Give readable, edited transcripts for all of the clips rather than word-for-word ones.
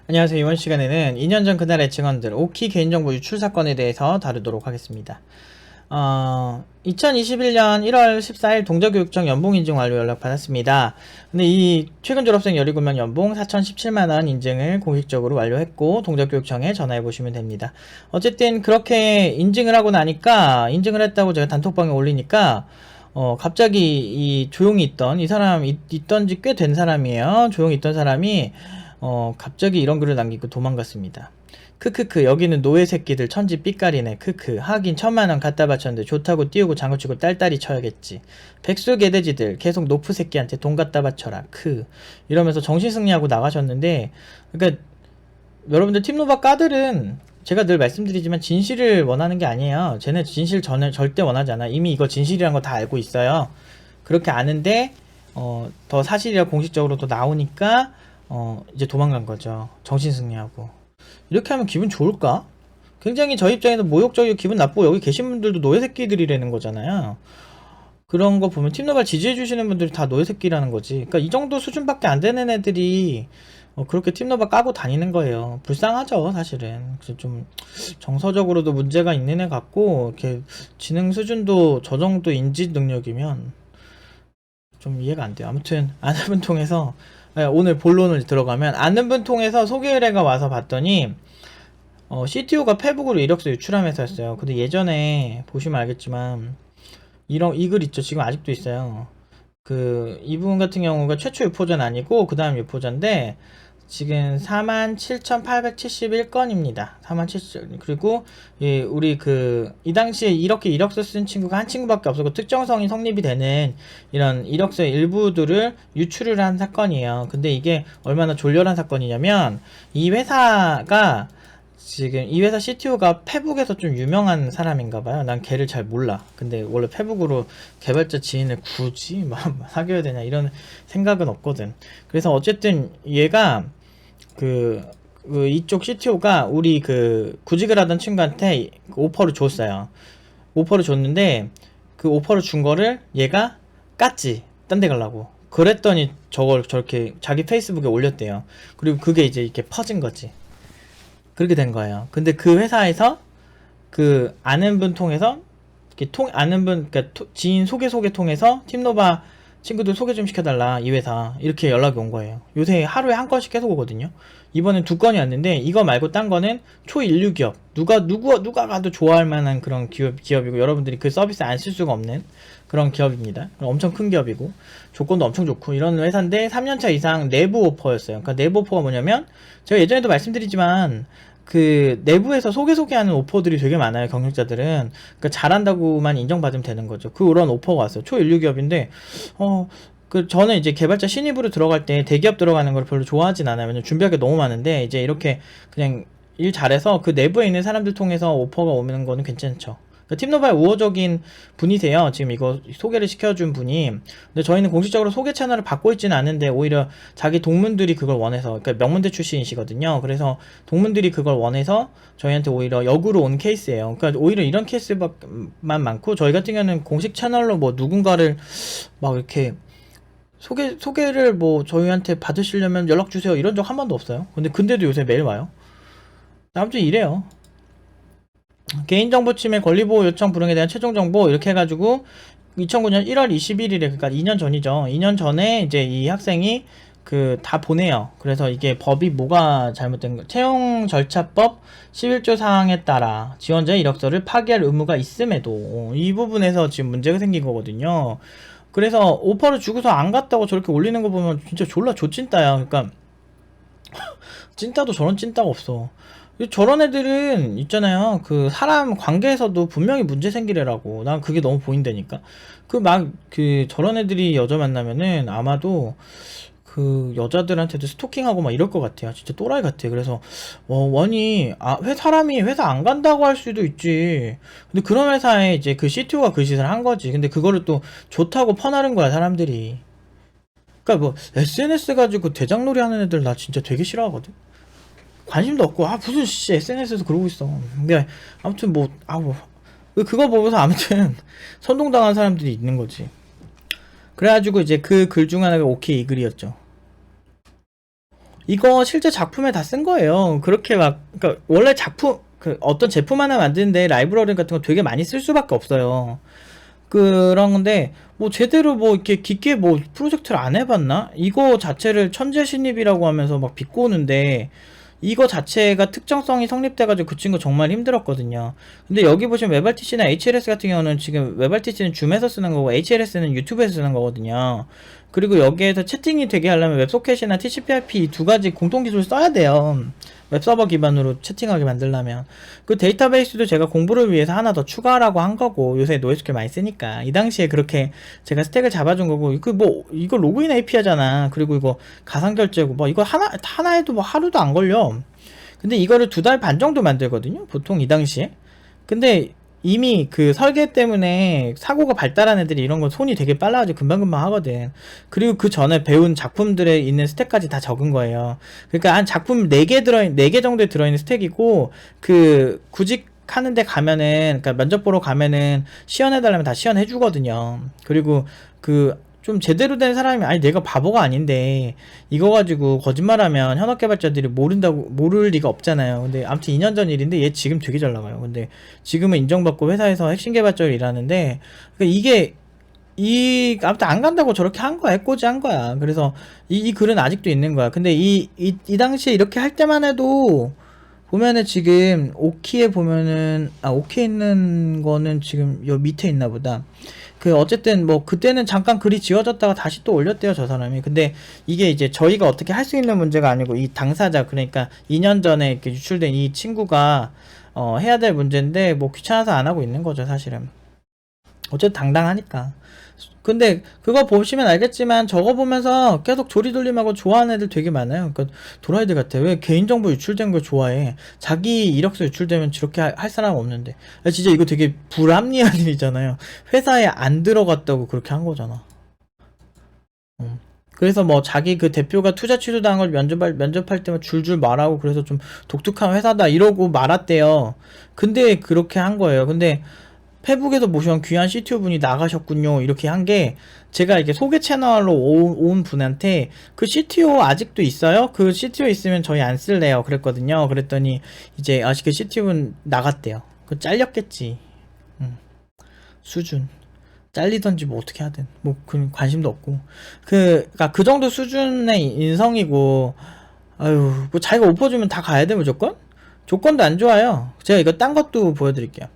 안녕하세요. 이번 시간에는 2년 전 그날의 증언들 오키 개인정보 유출 사건에 대해서 다루도록 하겠습니다. 2021년 1월 14일 동저교육청 연봉 인증 완료 연락 받았습니다. 근데 이 최근 졸업생 17명 연봉 4,017만원 인증을 공식적으로 완료했고 동저교육청에 전화해 보시면 됩니다. 어쨌든 그렇게 인증을 하고 나니까 인증을 했다고 제가 단톡방에 올리니까 갑자기 이 조용히 있던 이 사람 있던 지 꽤 된 사람이에요. 조용히 있던 사람이 갑자기 이런 글을 남기고 도망갔습니다. 크크크 여기는 노예 새끼들 천지 삐까리네. 크크 하긴 1,000만원 갖다 바쳤는데 좋다고 띄우고 장구치고 딸딸이 쳐야겠지. 백수 개돼지들 계속 노프 새끼한테 돈 갖다 바쳐라. 크 이러면서 정신승리하고 나가셨는데, 그러니까 여러분들 팀노바 까들은 제가 늘 말씀드리지만 진실을 원하는 게 아니에요. 쟤네 진실 절대 원하지 않아. 이미 이거 진실이란 거 다 알고 있어요. 그렇게 아는데 더 사실이라 공식적으로 또 나오니까 이제 도망간 거죠. 정신승리하고. 이렇게 하면 기분 좋을까? 굉장히 저 입장에서 모욕적이고 기분 나쁘고, 여기 계신 분들도 노예새끼들이라는 거잖아요. 그런 거 보면 팀노발 지지해주시는 분들이 다 노예새끼라는 거지. 그러니까 이 정도 수준밖에 안 되는 애들이 그렇게 팀노발 까고 다니는 거예요. 불쌍하죠, 사실은. 그래서 좀 정서적으로도 문제가 있는 애 같고, 이렇게 지능 수준도 저 정도 인지 능력이면 좀 이해가 안 돼요. 아무튼 아는 분 통해서 오늘 본론을 들어가면, 아는 분 통해서 소개 의뢰가 와서 봤더니 CTO가 페북으로 이력서 유출하면서였어요. 근데 예전에 보시면 알겠지만 이 글 있죠. 지금 아직도 있어요. 이분 같은 경우가 최초 유포자는 아니고 그 다음 유포자인데 지금 47,871건입니다. 47,000. 그리고 우리 이 당시에 이렇게 이력서 쓴 친구가 한 친구밖에 없었고, 특정성이 성립이 되는 이런 이력서의 일부들을 유출을 한 사건이에요. 근데 이게 얼마나 졸렬한 사건이냐면, 이 회사가 지금 이 회사 CTO가 페북에서 좀 유명한 사람인가봐요. 난 걔를 잘 몰라. 근데 원래 페북으로 개발자 지인을 굳이 막 사귀어야 되냐 이런 생각은 없거든. 그래서 어쨌든 얘가 이쪽 CTO가 우리 구직을 하던 친구한테 오퍼를 줬어요. 오퍼를 줬는데 그 오퍼를 준 거를 얘가 깠지. 딴 데 가려고. 그랬더니 저걸 저렇게 자기 페이스북에 올렸대요. 그리고 그게 이제 이렇게 퍼진 거지. 그렇게 된 거예요. 근데 그 회사에서 아는 분 통해서 아는 분, 그러니까 지인 소개 통해서 팀노바 친구들 소개 좀 시켜달라, 이 회사. 이렇게 연락이 온 거예요. 요새 하루에 한 건씩 계속 오거든요. 이번엔 2건이 왔는데, 이거 말고 딴 거는 초인류 기업. 누가 가도 좋아할 만한 그런 기업이고, 여러분들이 그 서비스 안 쓸 수가 없는 그런 기업입니다. 엄청 큰 기업이고, 조건도 엄청 좋고, 이런 회사인데, 3년차 이상 내부 오퍼였어요. 그러니까 내부 오퍼가 뭐냐면, 제가 예전에도 말씀드리지만, 내부에서 소개하는 오퍼들이 되게 많아요, 경력자들은. 그러니까 잘한다고만 인정받으면 되는 거죠. 그런 오퍼가 왔어요. 초인류 기업인데, 저는 이제 개발자 신입으로 들어갈 때 대기업 들어가는 걸 별로 좋아하진 않아요. 왜냐면 준비할 게 너무 많은데, 이제 이렇게 그냥 일 잘해서 그 내부에 있는 사람들 통해서 오퍼가 오는 거는 괜찮죠. 팀노바의 우호적인 분이세요. 지금 이거 소개를 시켜준 분이. 근데 저희는 공식적으로 소개 채널을 받고 있지는 않은데, 오히려 자기 동문들이 그걸 원해서, 그러니까 명문대 출신이시거든요. 그래서 동문들이 그걸 원해서 저희한테 오히려 역으로 온 케이스예요. 그러니까 오히려 이런 케이스만 많고, 저희 같은 경우는 공식 채널로 뭐 누군가를 막 이렇게 소개를 뭐 저희한테 받으시려면 연락주세요 이런 적 한 번도 없어요. 근데도 요새 매일 와요. 아무튼 이래요. 개인정보 침해 권리보호 요청 불응에 대한 최종정보 이렇게 해가지고 2009년 1월 21일에, 그러니까 2년 전이죠. 2년 전에 이제 이 학생이 다 보내요. 그래서 이게 법이 뭐가 잘못된 거, 채용절차법 11조 사항에 따라 지원자의 이력서를 파기할 의무가 있음에도, 이 부분에서 지금 문제가 생긴 거거든요. 그래서 오퍼를 주고서 안 갔다고 저렇게 올리는 거 보면 진짜 졸라 조찐따야. 그러니까 찐따도 저런 찐따가 없어. 저런 애들은 있잖아요. 사람 관계에서도 분명히 문제 생기래라고. 난 그게 너무 보인다니까. 저런 애들이 여자 만나면은 아마도 여자들한테도 스토킹하고 막 이럴 것 같아요. 진짜 또라이 같아. 그래서 사람이 회사 안 간다고 할 수도 있지. 근데 그런 회사에 이제 CTO가 그 짓을 한 거지. 근데 그거를 또 좋다고 퍼나른 거야, 사람들이. 그러니까 뭐 SNS 가지고 대장놀이 하는 애들 나 진짜 되게 싫어하거든. 관심도 없고, 무슨 SNS에서 그러고 있어. 근데 아무튼 그거 보면서 아무튼 선동당한 사람들이 있는 거지. 그래가지고 이제 그 글 중 하나가 오케이 이 글이었죠. 이거 실제 작품에 다 쓴 거예요. 그렇게 막, 그러니까 원래 작품, 그 어떤 제품 하나 만드는데 라이브러리 같은 거 되게 많이 쓸 수밖에 없어요. 그런 건데, 뭐 제대로 뭐 이렇게 깊게 뭐 프로젝트를 안 해봤나? 이거 자체를 천재 신입이라고 하면서 막 비꼬는데, 이거 자체가 특정성이 성립돼가지고 그 친구 정말 힘들었거든요. 근데 여기 보시면 웹RTC나 HLS 같은 경우는 지금 웹RTC는 줌에서 쓰는 거고 HLS는 유튜브에서 쓰는 거거든요. 그리고 여기에서 채팅이 되게 하려면 웹소켓이나 TCP/IP 두 가지 공통 기술을 써야 돼요. 웹서버 기반으로 채팅하게 만들려면 그 데이터베이스도 제가 공부를 위해서 하나 더 추가하라고 한 거고, 요새 NoSQL 많이 쓰니까 이 당시에 그렇게 제가 스택을 잡아준 거고, 그 뭐 이거 로그인 API잖아. 그리고 이거 가상 결제고 뭐 이거 하나에도 뭐 하루도 안 걸려. 근데 이거를 2달 반 정도 만들거든요, 보통 이 당시에. 근데 이미 그 설계 때문에 사고가 발달한 애들이 이런 건 손이 되게 빨라가지고 금방금방 하거든. 그리고 그 전에 배운 작품들에 있는 스택까지 다 적은 거예요. 그러니까 한 작품 4개 정도에 들어있는 스택이고, 그 구직 하는데 가면은, 그러니까 면접 보러 가면은 시연해달라면 다 시연해주거든요. 그리고 그 좀 제대로 된 사람이, 아니 내가 바보가 아닌데 이거 가지고 거짓말하면 현업 개발자들이 모를 리가 없잖아요. 근데 아무튼 2년 전 일인데 얘 지금 되게 잘 나가요. 근데 지금은 인정받고 회사에서 핵심 개발자로 일하는데, 그러니까 이게 아무튼 안 간다고 저렇게 한 거야. 해코지 한 거야. 그래서 이 글은 아직도 있는 거야. 근데 이 당시에 이렇게 할 때만 해도 보면은 지금 오키에 보면은, 오키에 있는 거는 지금 요 밑에 있나 보다. 그 어쨌든 뭐 그때는 잠깐 글이 지워졌다가 다시 또 올렸대요, 저 사람이. 근데 이게 이제 저희가 어떻게 할 수 있는 문제가 아니고 이 당사자, 그러니까 2년 전에 이렇게 유출된 이 친구가 해야 될 문제인데, 뭐 귀찮아서 안 하고 있는 거죠, 사실은. 어쨌든 당당하니까. 근데 그거 보시면 알겠지만 저거 보면서 계속 조리돌림하고 좋아하는 애들 되게 많아요. 그러니까 도라이들 같아. 왜 개인정보 유출된 걸 좋아해? 자기 이력서 유출되면 저렇게 할 사람 없는데. 진짜 이거 되게 불합리한 일이잖아요. 회사에 안 들어갔다고 그렇게 한 거잖아. 그래서 뭐 자기 그 대표가 투자 취소당한 걸 면접할 때만 줄줄 말하고, 그래서 좀 독특한 회사다 이러고 말았대요. 근데 그렇게 한 거예요. 근데 페북에서 모셔온 귀한 CTO 분이 나가셨군요. 이렇게 한 게, 제가 이렇게 소개 채널로 온 분한테 그 CTO 아직도 있어요? 그 CTO 있으면 저희 안 쓸래요. 그랬거든요. 그랬더니 이제 아직 그 CTO는 나갔대요. 그 잘렸겠지. 수준. 잘리던지 뭐 어떻게 하든 뭐 그 관심도 없고, 그니까 그 정도 수준의 인성이고, 아유 뭐 자기가 오퍼 주면 다 가야 돼 무조건? 조건도 안 좋아요. 제가 이거 딴 것도 보여드릴게요.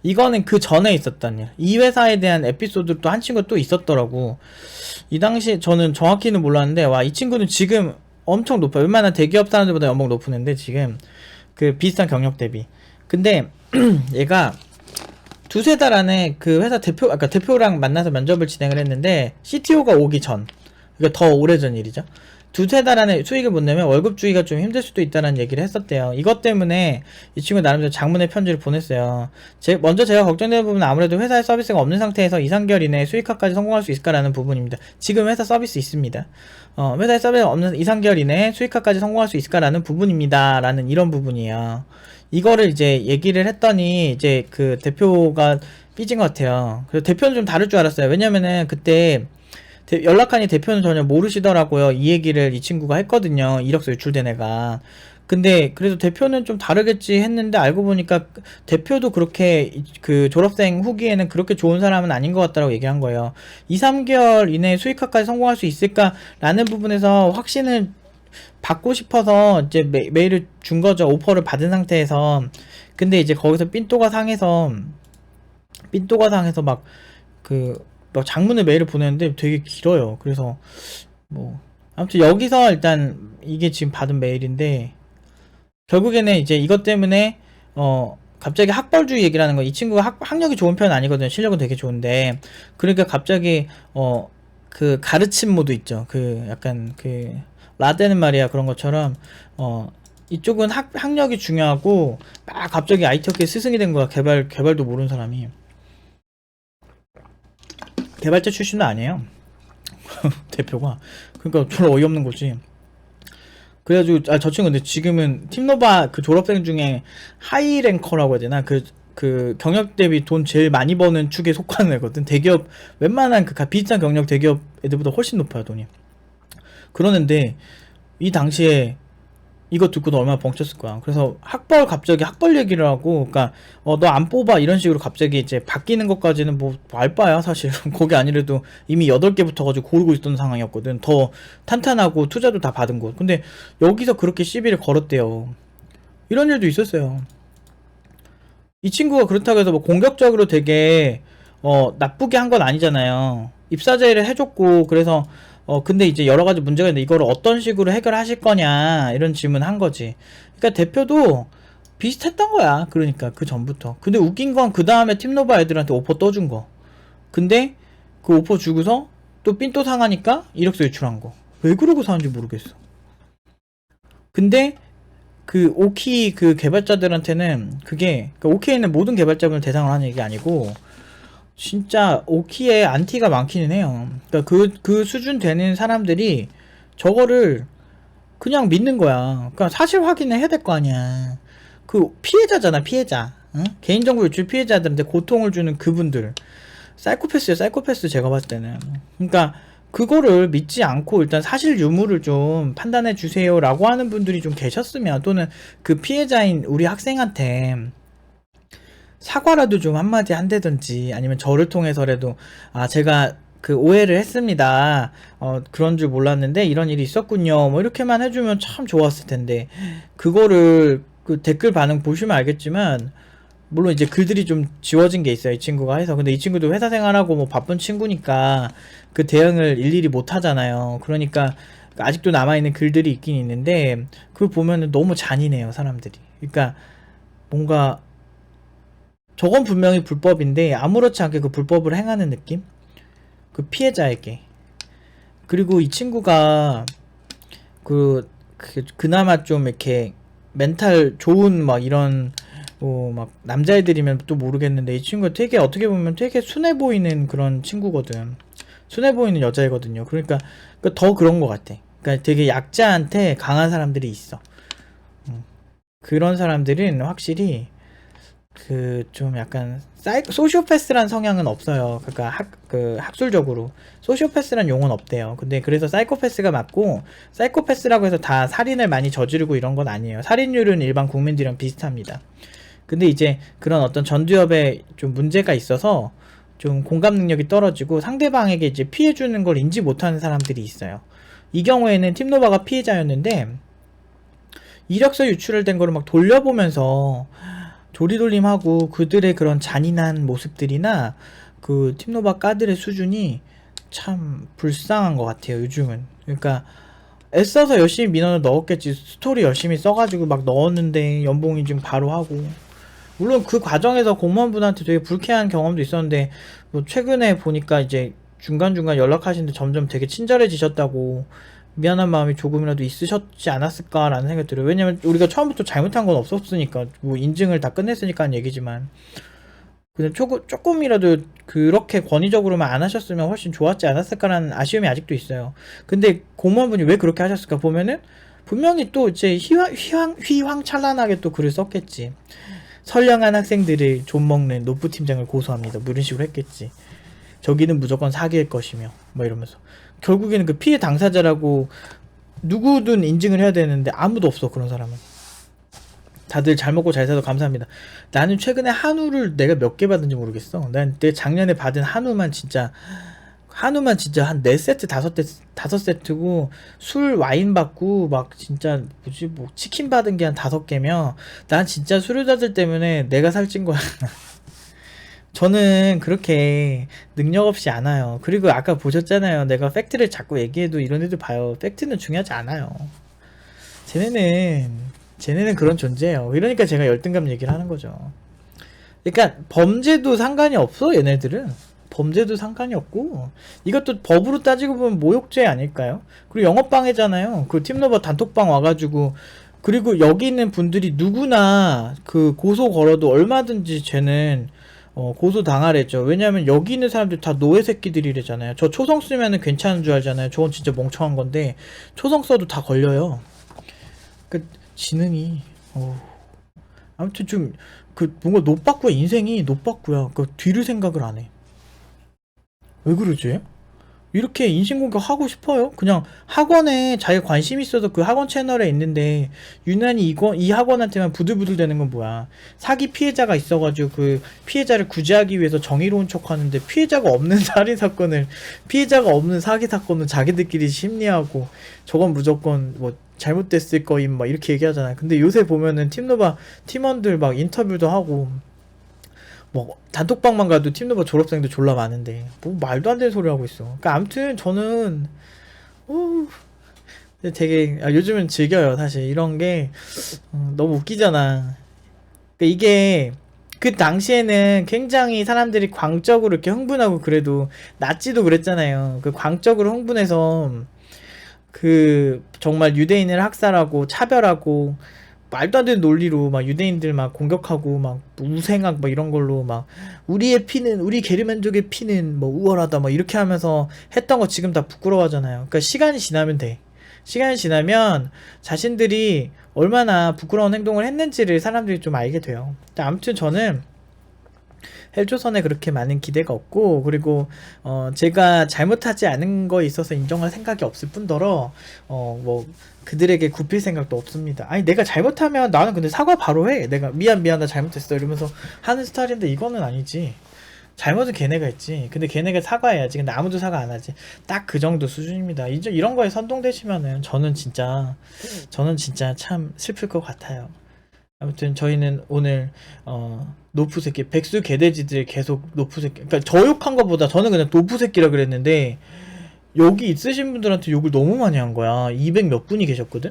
이거는 그 전에 있었던 일. 이 회사에 대한 에피소드도 한 친구가 또 있었더라고. 이 당시 저는 정확히는 몰랐는데, 와, 이 친구는 지금 엄청 높아요. 웬만한 대기업 사람들보다 연봉 높은데, 지금 그 비슷한 경력 대비. 근데 얘가 두세 달 안에 그 회사 그러니까 대표랑 만나서 면접을 진행을 했는데, CTO가 오기 전, 이거 더 오래전 일이죠. 두세 달 안에 수익을 못 내면 월급 주기가 좀 힘들 수도 있다는 얘기를 했었대요. 이것 때문에 이 친구 나름대로 장문의 편지를 보냈어요. 먼저 제가 걱정되는 부분은 아무래도 회사의 서비스가 없는 상태에서 2~3개월 이내에 수익화까지 성공할 수 있을까라는 부분입니다. 지금 회사 서비스 있습니다. 회사의 서비스가 없는 2~3개월 이내에 수익화까지 성공할 수 있을까라는 부분입니다. 라는 이런 부분이에요. 이거를 이제 얘기를 했더니 이제 그 대표가 삐진 것 같아요. 그래서 대표는 좀 다를 줄 알았어요. 왜냐면은 그때 연락하니 대표는 전혀 모르시더라고요. 이 얘기를 이 친구가 했거든요. 이력서 유출된 애가. 근데 그래도 대표는 좀 다르겠지 했는데, 알고 보니까 대표도 그렇게 그 졸업생 후기에는 그렇게 좋은 사람은 아닌 것 같다라고 얘기한 거예요. 2~3개월 이내에 수익화까지 성공할 수 있을까라는 부분에서 확신을 받고 싶어서 이제 메일을 준 거죠. 오퍼를 받은 상태에서. 근데 이제 거기서 삔또가 상해서 막 장문의 메일을 보냈는데 되게 길어요. 그래서 뭐 아무튼 여기서 일단 이게 지금 받은 메일인데, 결국에는 이제 이것 때문에 갑자기 학벌주의 얘기를 하는 거. 이 친구가 학력이 좋은 편은 아니거든요. 실력은 되게 좋은데, 그러니까 갑자기 그 가르침 모드 있죠. 그 약간 그 라떼는 말이야, 그런 것처럼 이쪽은 학력이 중요하고, 막 갑자기 IT업계 스승이 된 거야. 개발도 모르는 사람이. 개발자 출신도 아니에요. 대표가. 그러니까 별로 어이없는 거지. 그래가지고 저 친구 근데 지금은 팀노바 그 졸업생 중에 하이 랭커라고 해야 되나, 그 경력 대비 돈 제일 많이 버는 축에 속하는 애거든. 대기업 웬만한 그 비슷한 경력 대기업 애들보다 훨씬 높아요, 돈이. 그러는데 이 당시에 이거 듣고도 얼마나 벙쳤을 거야. 그래서 갑자기 학벌 얘기를 하고, 그러니까 너 안 뽑아 이런 식으로 갑자기 이제 바뀌는 것까지는 뭐 알바야 사실. 거기 아니래도 이미 8개 붙어가지고 고르고 있던 상황이었거든. 더 탄탄하고 투자도 다 받은 곳. 근데 여기서 그렇게 시비를 걸었대요. 이런 일도 있었어요. 이 친구가 그렇다고 해서 뭐 공격적으로 되게 나쁘게 한 건 아니잖아요. 입사 제의를 해줬고, 그래서 근데 이제 여러 가지 문제가 있는데 이거를 어떤 식으로 해결하실 거냐 이런 질문 한 거지. 그러니까 대표도 비슷했던 거야. 그러니까 그 전부터. 근데 웃긴 건 그 다음에 팀노바 애들한테 오퍼 떠준 거. 근데 그 오퍼 주고서 또 삔또 상하니까 이력서 유출한 거. 왜 그러고 사는지 모르겠어. 근데 그 오키 그 개발자들한테는 그게, 그러니까 오키에는 모든 개발자분을 대상으로 하는 얘기 아니고 진짜 오키에 안티가 많기는 해요. 그러니까 그 수준 되는 사람들이 저거를 그냥 믿는 거야. 그러니까 사실 확인을 해야 될 거 아니야. 그 피해자잖아, 피해자. 응? 개인정보 유출 피해자들한테 고통을 주는 그분들. 사이코패스야, 사이코패스 제가 봤을 때는. 그러니까 그거를 믿지 않고 일단 사실 유무를 좀 판단해 주세요라고 하는 분들이 좀 계셨으면, 또는 그 피해자인 우리 학생한테 사과라도 좀 한마디 한다든지, 아니면 저를 통해서라도 제가 그 오해를 했습니다. 그런 줄 몰랐는데 이런 일이 있었군요. 뭐 이렇게만 해주면 참 좋았을 텐데, 그거를 그 댓글 반응 보시면 알겠지만, 물론 이제 글들이 좀 지워진 게 있어요, 이 친구가 해서. 근데 이 친구도 회사 생활하고 뭐 바쁜 친구니까 그 대응을 일일이 못 하잖아요. 그러니까 아직도 남아있는 글들이 있긴 있는데, 그걸 보면은 너무 잔인해요, 사람들이. 그러니까 뭔가 저건 분명히 불법인데 아무렇지 않게 그 불법을 행하는 느낌? 그 피해자에게. 그리고 이 친구가 그나마 좀 이렇게 멘탈 좋은 막 이런 막 남자애들이면 또 모르겠는데, 이 친구가 되게 어떻게 보면 되게 순해 보이는 그런 친구거든. 순해 보이는 여자애거든요. 그러니까 더 그런 것 같아. 그러니까 되게 약자한테 강한 사람들이 있어. 그런 사람들은 확실히 그 좀 약간 소시오패스란 성향은 없어요. 그러니까 학술적으로 소시오패스란 용어는 없대요. 근데 그래서 사이코패스가 맞고, 사이코패스라고 해서 다 살인을 많이 저지르고 이런 건 아니에요. 살인율은 일반 국민들이랑 비슷합니다. 근데 이제 그런 어떤 전두엽에 좀 문제가 있어서 좀 공감 능력이 떨어지고 상대방에게 이제 피해 주는 걸 인지 못하는 사람들이 있어요. 이 경우에는 팀노바가 피해자였는데, 이력서 유출을 된 거를 막 돌려보면서 조리돌림하고 그들의 그런 잔인한 모습들이나 그 팀노바 까들의 수준이 참 불쌍한 것 같아요, 요즘은. 그러니까 애써서 열심히 민원을 넣었겠지. 스토리 열심히 써가지고 막 넣었는데 연봉 인증 바로 하고. 물론 그 과정에서 공무원분한테 되게 불쾌한 경험도 있었는데, 뭐 최근에 보니까 이제 중간중간 연락하시는데 점점 되게 친절해지셨다고, 미안한 마음이 조금이라도 있으셨지 않았을까라는 생각이 들어요. 왜냐면 우리가 처음부터 잘못한 건 없었으니까, 뭐 인증을 다 끝냈으니까 하는 얘기지만, 그냥 조금이라도 그렇게 권위적으로만 안 하셨으면 훨씬 좋았지 않았을까라는 아쉬움이 아직도 있어요. 근데 공무원분이 왜 그렇게 하셨을까 보면은 분명히 또 이제 휘황찬란하게 또 글을 썼겠지. 선량한 학생들을 좀먹는 노프 팀장을 고소합니다. 뭐 이런 식으로 했겠지. 저기는 무조건 사기일 것이며 뭐 이러면서 결국에는 그 피해 당사자라고 누구든 인증을 해야 되는데 아무도 없어, 그런 사람은. 다들 잘 먹고 잘 살아서 감사합니다. 나는 최근에 한우를 내가 몇 개 받은지 모르겠어. 난 내 작년에 받은 한우만 진짜 한 4세트 5세트고, 술 와인 받고 막 진짜 뭐지 뭐 치킨 받은 게 한 5개면 난 진짜 수료자들 때문에 내가 살찐 거야. 저는 그렇게 능력 없이 안 와요. 그리고 아까 보셨잖아요. 내가 팩트를 자꾸 얘기해도 이런 애들 봐요. 팩트는 중요하지 않아요. 쟤네는 그런 존재예요. 이러니까 제가 열등감 얘기를 하는 거죠. 그러니까 범죄도 상관이 없어, 얘네들은. 범죄도 상관이 없고, 이것도 법으로 따지고 보면 모욕죄 아닐까요? 그리고 영업방해잖아요. 그 팀노버 단톡방 와가지고, 그리고 여기 있는 분들이 누구나 그 고소 걸어도 얼마든지 쟤는 고소 당하랬죠. 왜냐면 여기 있는 사람들 다 노예 새끼들이래잖아요. 저 초성 쓰면은 괜찮은 줄 알잖아요. 저건 진짜 멍청한 건데 초성 써도 다 걸려요. 그 지능이 아무튼 좀 그 뭔가 노빠꾸야. 인생이 노빠꾸야. 그 뒤를 생각을 안 해. 왜 그러지? 이렇게 인신공격 하고 싶어요? 그냥 학원에 자기가 관심 있어서 그 학원 채널에 있는데 유난히 이 학원한테만 부들부들 되는 건 뭐야? 사기 피해자가 있어가지고 그 피해자를 구제하기 위해서 정의로운 척하는데 피해자가 없는 살인 사건을 피해자가 없는 사기 사건을 자기들끼리 심리하고 저건 무조건 뭐 잘못됐을 거임 막 이렇게 얘기하잖아요. 근데 요새 보면은 팀노바 팀원들 막 인터뷰도 하고 뭐 단톡방만 가도 팀노바 졸업생들 졸라 많은데 뭐 말도 안 되는 소리 하고 있어. 그러니까 아무튼 저는 어, 되게 요즘은 즐겨요. 사실 이런 게 너무 웃기잖아. 그러니까 이게 그 당시에는 굉장히 사람들이 광적으로 이렇게 흥분하고 그래도 나치도 그랬잖아요. 그 광적으로 흥분해서 그 정말 유대인을 학살하고 차별하고 말도 안 되는 논리로 막 유대인들 막 공격하고 막 우생학 막 이런 걸로 막 우리의 피는 우리 게르만족의 피는 뭐 우월하다 막 이렇게 하면서 했던 거 지금 다 부끄러워하잖아요. 그러니까 시간이 지나면 돼. 시간이 지나면 자신들이 얼마나 부끄러운 행동을 했는지를 사람들이 좀 알게 돼요. 아무튼 저는 헬조선에 그렇게 많은 기대가 없고 그리고 제가 잘못하지 않은 거에 있어서 인정할 생각이 없을 뿐더러 뭐 그들에게 굽힐 생각도 없습니다. 아니 내가 잘못하면 나는 근데 사과 바로 해. 내가 미안 나 잘못했어 이러면서 하는 스타일인데 이거는 아니지. 잘못은 걔네가 했지. 근데 걔네가 사과해야지. 근데 아무도 사과 안 하지. 딱 그 정도 수준입니다. 이런 거에 선동되시면은 저는 진짜 참 슬플 것 같아요. 아무튼 저희는 오늘 노푸새끼 백수 개돼지들 계속 노푸새끼 그러니까 저 욕한 거보다 저는 그냥 노푸새끼라 그랬는데 여기 있으신 분들한테 욕을 너무 많이 한 거야. 200 몇 분이 계셨거든.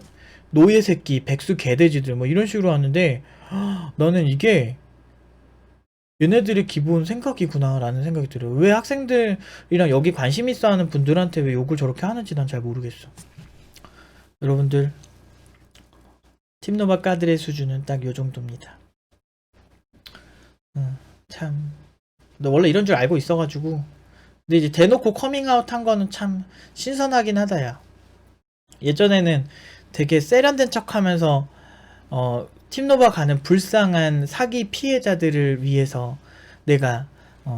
노예 새끼 백수 개돼지들 뭐 이런 식으로 하는데 나는 이게 얘네들의 기본 생각이구나 라는 생각이 들어요. 왜 학생들이랑 여기 관심 있어 하는 분들한테 왜 욕을 저렇게 하는지 난 잘 모르겠어. 여러분들 팀노바 까들의 수준은 딱 요 정도입니다. 참. 너 원래 이런 줄 알고 있어가지고. 근데 이제 대놓고 커밍아웃 한 거는 참 신선하긴 하다, 야. 예전에는 되게 세련된 척 하면서, 팀노바 가는 불쌍한 사기 피해자들을 위해서 내가,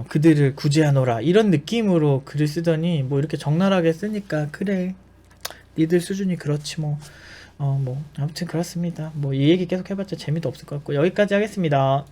그들을 구제하노라. 이런 느낌으로 글을 쓰더니, 뭐 이렇게 적나라하게 쓰니까, 그래. 니들 수준이 그렇지 뭐. 뭐, 아무튼 그렇습니다. 뭐, 이 얘기 계속 해봤자 재미도 없을 것 같고, 여기까지 하겠습니다.